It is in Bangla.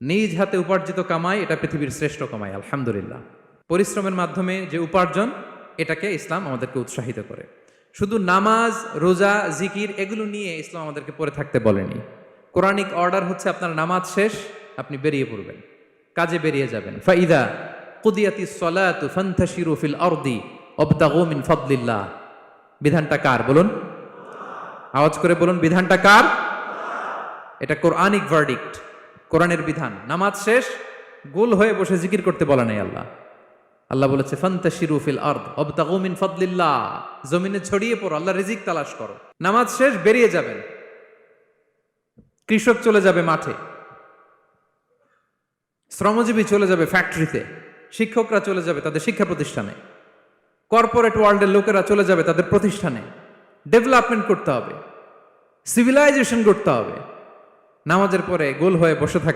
নিজ হাতে উপার্জিত কামাই এটা পৃথিবীর শ্রেষ্ঠ কামাই, আলহামদুলিল্লাহ। পরিশ্রমের মাধ্যমে যে উপার্জন, এটাকে ইসলাম আমাদেরকে উৎসাহিত করে। শুধু নামাজ, রোজা, জিকির এগুলো নিয়ে ইসলাম আমাদেরকে পড়ে থাকতে বলেনি। কোরআনিক অর্ডার হচ্ছে আপনার নামাজ শেষ, আপনি বেরিয়ে পড়বেন, কাজে বেরিয়ে যাবেন। ফাইদা কুদিয়াতিস সালাতু ফান্তাশিরু ফিল আরদি ওয়াবতাগু মিন ফাদলিল্লাহ। বিধানটা কার বলুন? আওয়াজ করে বলুন, বিধানটা কার? এটা কোরআনিক ভার্ডিক্ট, কোরআনের বিধান। নামাজ শেষ, গোল হয়ে বসে জিকির করতে বলা নাই আল্লাহ। আল্লাহ বলেছে ফান্তাশিরু ফিল আরদ ওয়াবতাগু মিন ফাদলিল্লাহ, জমিনে ছড়িয়ে পড়ো, আল্লাহ রিজিক তালাশ করো। নামাজ শেষ, বেরিয়ে যাবেন। কৃষক চলে যাবে মাঠে, শ্রমজীবী চলে যাবে ফ্যাক্টরিতে, শিক্ষকরা চলে যাবে তাদের শিক্ষা প্রতিষ্ঠানে, কর্পোরেট ওয়ার্ল্ডের লোকেরা চলে যাবে তাদের প্রতিষ্ঠানে। ডেভেলপমেন্ট করতে হবে, সিভিলাইজেশন করতে হবে। নামাজের পরে গোল হয়ে বসে থাকা